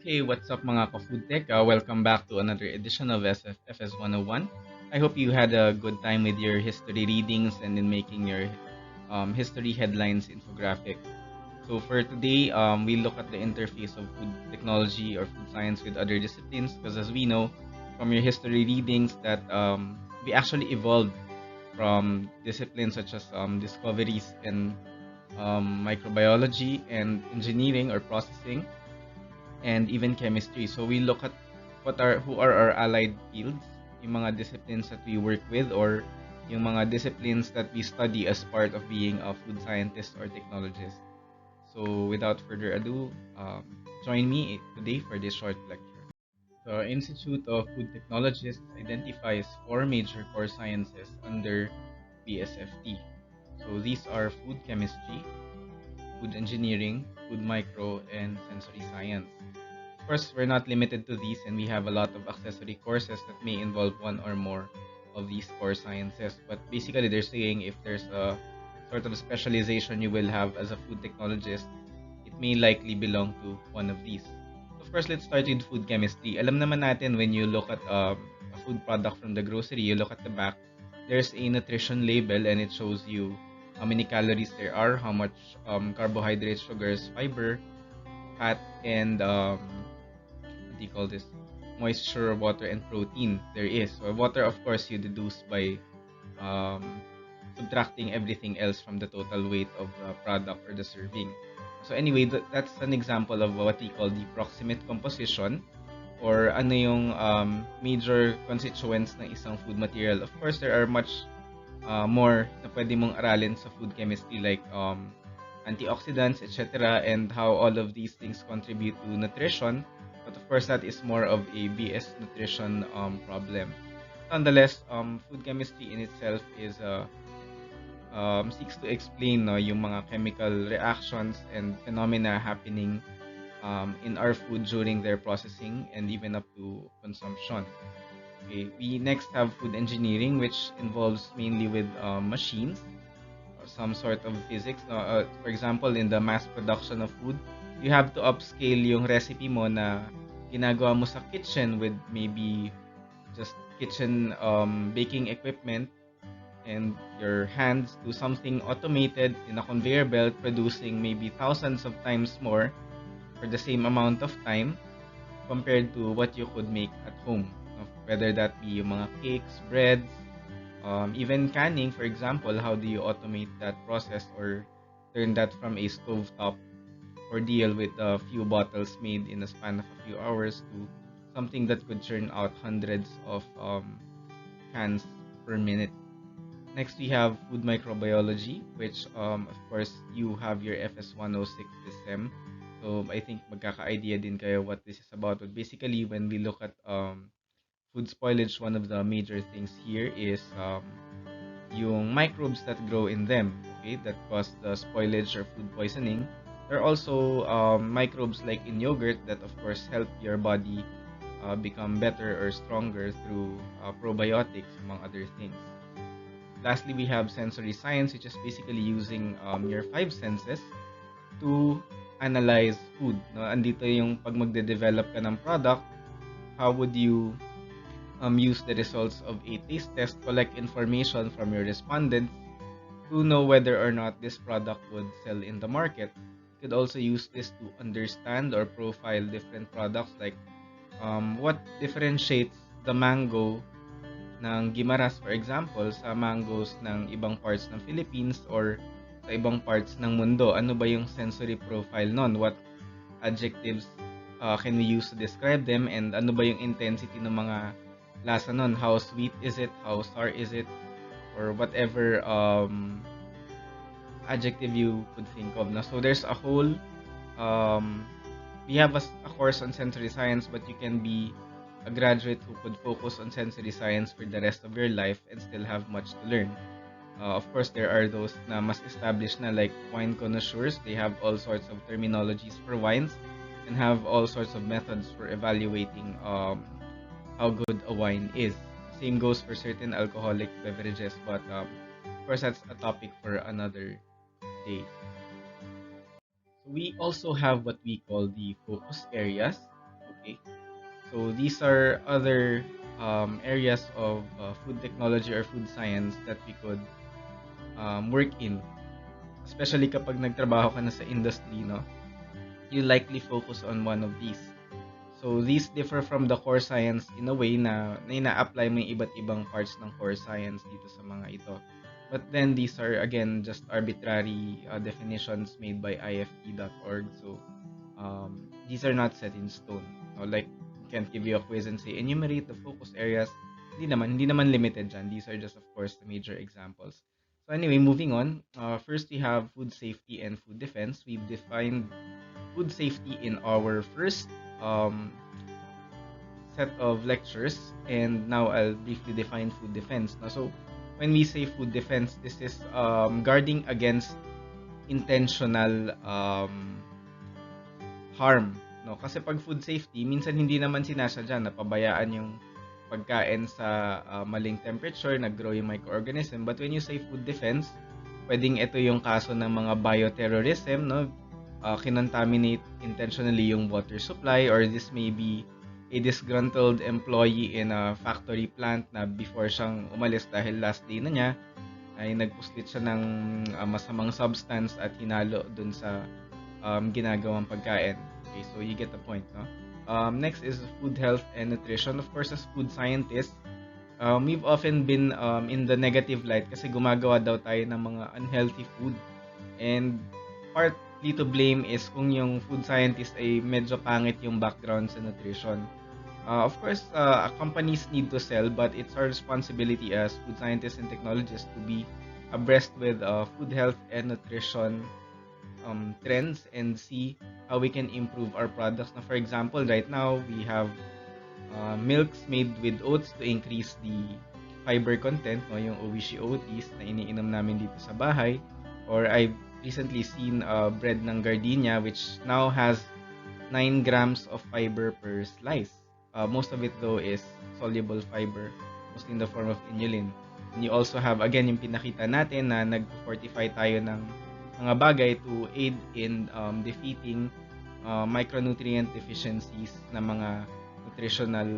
Hey, what's up mga ka-food tech? Welcome back to another edition of SFFS 101. I hope you had a good time with your history readings and in making your history headlines infographic. So for today, we look at the interface of food technology or food science with other disciplines because as we know from your history readings that we actually evolved from disciplines such as discoveries in microbiology and engineering or processing and even chemistry. So we look at who are our allied fields, yung mga disciplines that we work with or yung mga disciplines that we study as part of being a food scientist or technologist. So without further ado, join me today for this short lecture. The Institute of Food Technologists identifies four major core sciences under BSFT. So these are food chemistry, food engineering, food micro, and sensory science. Of course, we're not limited to these, and we have a lot of accessory courses that may involve one or more of these core sciences. But basically, they're saying if there's a sort of specialization you will have as a food technologist, it may likely belong to one of these. Of course, let's start with food chemistry. Alam naman natin when you look at a food product from the grocery, you look at the back, there's a nutrition label and it shows you how many calories there are, how much carbohydrates, sugars, fiber, fat, and what do you call this? Moisture, water, and protein there is. So water, of course, you deduce by um, subtracting everything else from the total weight of the product or the serving. So anyway, that's an example of what we call the proximate composition or ano yung major constituents ng isang food material. Of course, there are much more na pwede mong aralin sa food chemistry like antioxidants, etc. and how all of these things contribute to nutrition. But of course, that is more of a BS nutrition problem. Nonetheless, food chemistry in itself is seeks to explain no, yung mga chemical reactions and phenomena happening in our food during their processing and even up to consumption. Okay, we next have food engineering, which involves mainly with machines or some sort of physics. No? For example, in the mass production of food, you have to upscale yung recipe mo na ginagawa mo sa kitchen with maybe just kitchen baking equipment and your hands to something automated in a conveyor belt producing maybe thousands of times more for the same amount of time compared to what you could make at home. No? Whether that be yung mga cakes, breads, even canning, for example, how do you automate that process or turn that from a stovetop ordeal with a few bottles made in a span of a few hours to something that could churn out hundreds of cans per minute. Next, we have food microbiology, which, of course, you have your FS106 this sem. So, I think magkaka-idea din kayo what this is about. But basically, when we look at food spoilage, one of the major things here is yung microbes that grow in them, okay, that cause the spoilage or food poisoning. There are also microbes like in yogurt that, of course, help your body become better or stronger through probiotics, among other things. Lastly, we have sensory science, which is basically using your five senses to analyze food. No? Andito yung pag magde-develop ka ng product, how would you use the results of a taste test, collect information from your respondents to know whether or not this product would sell in the market. You could also use this to understand or profile different products like what differentiates the mango ng Guimaras, for example, sa mangoes ng ibang parts ng Philippines or sa ibang parts ng mundo. Ano ba yung sensory profile nun? What adjectives can we use to describe them? And ano ba yung intensity ng mga lasa nun? How sweet is it? How sour is it? Or whatever adjective you could think of. Na. So there's a whole, we have a course on sensory science, but you can be a graduate who could focus on sensory science for the rest of your life and still have much to learn. Of course, there are those na mas established na like wine connoisseurs. They have all sorts of terminologies for wines and have all sorts of methods for evaluating how good a wine is. Same goes for certain alcoholic beverages, but of course, that's a topic for another day. So we also have what we call the focus areas. Okay, so these are other areas of food technology or food science that we could work in, especially kapag nagtrabaho ka na sa industry, no? You likely focus on one of these. So these differ from the core science in a way na ina-apply mo yung iba't ibang parts ng core science dito sa mga ito. But then these are again just arbitrary definitions made by IFT.org. So these are not set in stone. No? Like, can't give you a quiz and say enumerate the focus areas. Hindi naman limited dyan. These are just of course the major examples. So anyway, moving on. First we have food safety and food defense. We've defined food safety in our first um, set of lectures, and now I'll briefly define food defense. Now, so when we say food defense, this is guarding against intentional harm. No? Kasi pag food safety, minsan hindi naman sinasadya, napabayaan yung pagkain sa maling temperature, nag-grow yung microorganism. But when you say food defense, pwedeng ito yung kaso ng mga bioterrorism, no? Kinontaminate intentionally yung water supply, or this may be a disgruntled employee in a factory plant na before siyang umalis dahil last day na niya ay nagpuslit siya ng masamang substance at hinalo dun sa ginagawang pagkain. Okay, so you get the point, no? Next is food health and nutrition. Of course, as food scientists, we've often been in the negative light kasi gumagawa daw tayo ng mga unhealthy food. And partly to blame is kung yung food scientist ay medyo pangit yung background sa nutrition. Of course, companies need to sell, but it's our responsibility as food scientists and technologists to be abreast with food health and nutrition trends and see how we can improve our products. Now, for example, right now we have milks made with oats to increase the fiber content, no, yung Oishi Oaties na iniinom namin dito sa bahay. Or I've recently seen bread ng Gardenia which now has 9 grams of fiber per slice. Most of it though is soluble fiber, mostly in the form of inulin. And you also have, again, yung pinakita natin na nag-fortify tayo ng mga bagay to aid in defeating micronutrient deficiencies na mga nutritional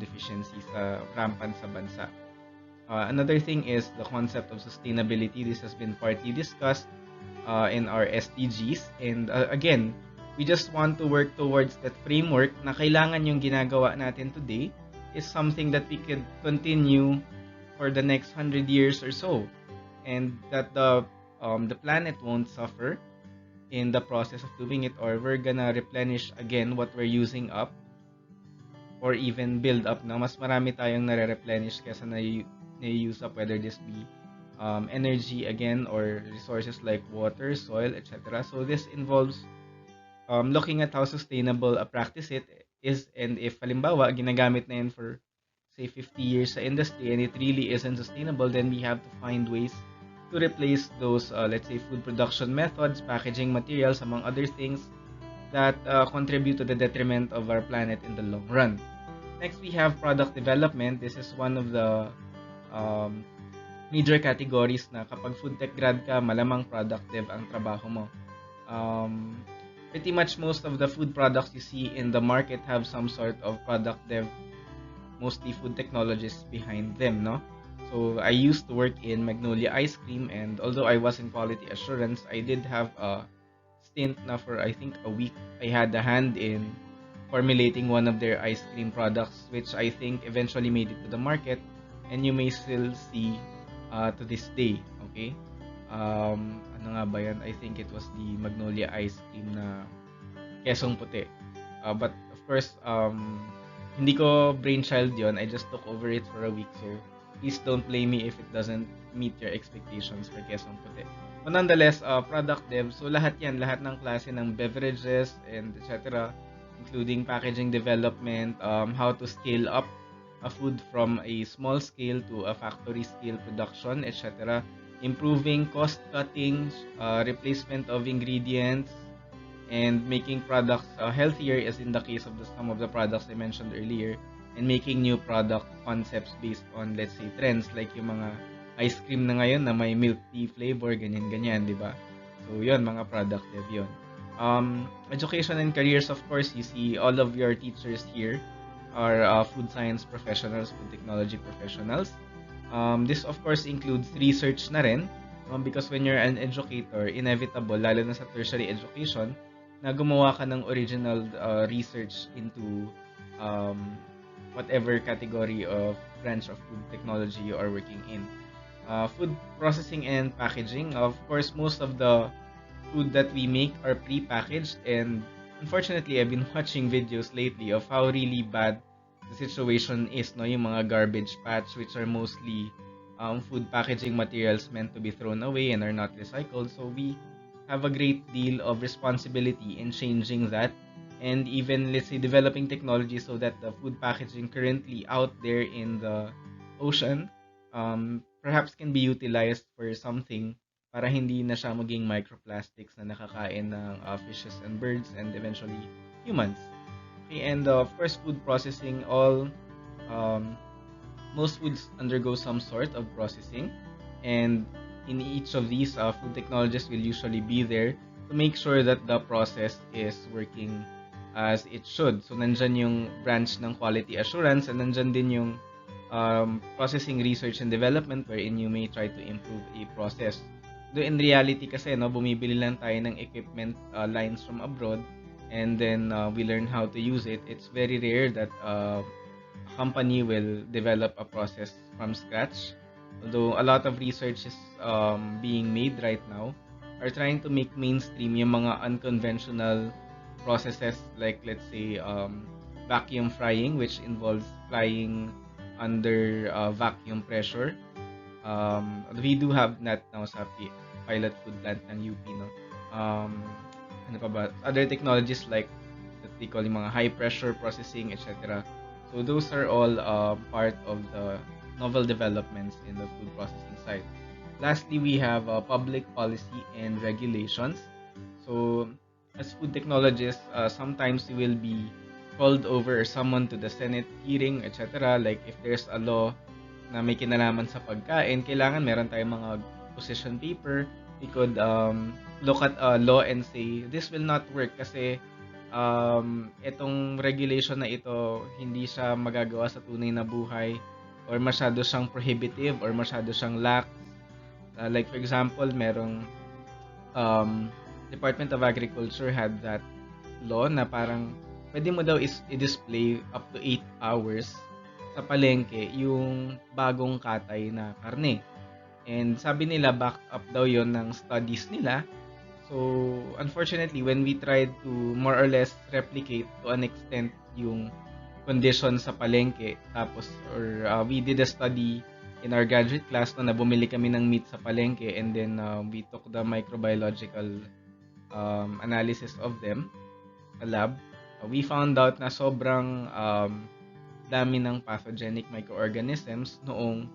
deficiencies rampant sa bansa. Another thing is the concept of sustainability. This has been partly discussed in our SDGs, and again, we just want to work towards that framework na kailangan yung ginagawa natin today is something that we could continue for the next 100 years or so, and that the planet won't suffer in the process of doing it, or we're gonna replenish again what we're using up, or even build up na mas marami tayong nare-replenish kaysa na-use up, whether this be energy again or resources like water, soil, etc. So this involves looking at how sustainable a practice it is, and if halimbawa ginagamit na yun for say 50 years sa industry and it really isn't sustainable, then we have to find ways to replace those let's say food production methods, packaging materials, among other things that contribute to the detriment of our planet in the long run. Next, we have product development. This is one of the major categories na kapag food tech grad ka, malamang product dev ang trabaho mo. Pretty much most of the food products you see in the market have some sort of product dev, mostly food technologists behind them, no? So I used to work in Magnolia Ice Cream, and although I was in quality assurance, I did have a stint na for I think a week. I had a hand in formulating one of their ice cream products, which I think eventually made it to the market, and you may still see to this day. Okay, ano nga ba yan? I think it was the Magnolia Ice Cream na kesong puti. But of course, hindi ko brainchild yon. I just took over it for a week, so please don't blame me if it doesn't meet your expectations for kesong puti. But nonetheless, product dev, so lahat ng klase ng beverages and etc., including packaging development, how to scale up a food from a small scale to a factory scale production, etc., improving cost cutting, replacement of ingredients, and making products healthier, as in the case of some of the products I mentioned earlier, and making new product concepts based on, let's say, trends like yung mga ice cream na ngayon na may milk tea flavor, ganyan-ganyan, di ba? So, yun, mga product dev yun. Education and careers, of course, you see all of your teachers here are food science professionals, food technology professionals. This, of course, includes research na rin, because when you're an educator, inevitable, lalo na sa tertiary education, na gumawa ka ng original research into um, whatever category of branch of food technology you are working in. Food processing and packaging, of course, most of the food that we make are pre-packaged, and unfortunately I've been watching videos lately of how really bad the situation is, no, yung mga garbage patch, which are mostly food packaging materials meant to be thrown away and are not recycled. So we have a great deal of responsibility in changing that, and even, let's say, developing technology so that the food packaging currently out there in the ocean perhaps can be utilized for something para hindi na siya maging microplastics na nakakain ng fishes and birds and eventually humans. Okay, and of course, food processing, um, most foods undergo some sort of processing, and in each of these, food technologists will usually be there to make sure that the process is working as it should. So, nandyan yung branch ng quality assurance, and nandyan din yung processing research and development, wherein you may try to improve a process. Though in reality kasi, no, bumibili lang tayo ng equipment lines from abroad, and then we learn how to use it. It's very rare that a company will develop a process from scratch. Although a lot of research is being made right now, are trying to make mainstream yung mga unconventional processes, like, let's say, vacuum frying, which involves frying under vacuum pressure. We do have that now sa pilot food plant ng UP, no? Ano pa ba? Other technologies like that they call yung mga high pressure processing, etc. So those are all part of the novel developments in the food processing side. Lastly, we have public policy and regulations. So as food technologists, sometimes we will be called over or summoned to the Senate hearing, etc. Like if there's a law na may kinalaman sa pagkain, kailangan meron tayong mga position paper. We could look at a law and say, this will not work kasi itong regulation na ito, hindi siya magagawa sa tunay na buhay, or masyado siyang prohibitive, or masyado siyang lax. Like for example, merong Department of Agriculture had that law na parang pwede mo daw i-display up to 8 hours sa palengke yung bagong katay na karne. And sabi nila, backed up daw yon ng studies nila. So, unfortunately, when we tried to more or less replicate to an extent yung condition sa palengke, tapos, or we did a study in our graduate class na bumili kami ng meat sa palengke, and then we took the microbiological analysis of them sa lab. We found out na sobrang dami ng pathogenic microorganisms noong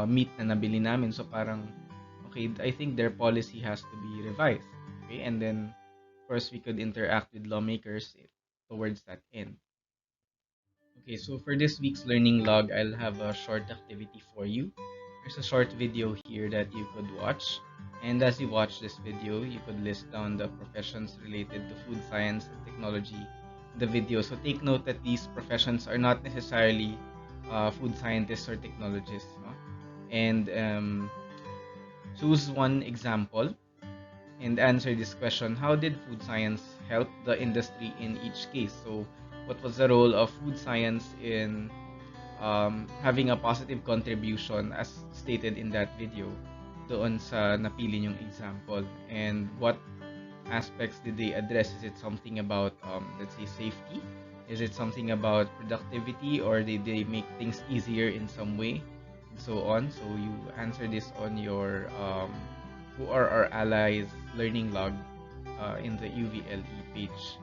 meat na nabili namin. So parang, okay, I think their policy has to be revised. Okay, and then of course we could interact with lawmakers towards that end. Okay, so for this week's learning log, I'll have a short activity for you. There's a short video here that you could watch. And as you watch this video, you could list down the professions related to food science and technology in the video. So take note that these professions are not necessarily food scientists or technologists. No? And choose one example and answer this question: how did food science help the industry in each case? So what was the role of food science in having a positive contribution as stated in that video doon sa napili nyong example, and what aspects did they address? Is it something about let's say safety? Is it something about productivity, or did they make things easier in some way, and so on? So you answer this on your Who Are Our Allies learning log in the UVLE page.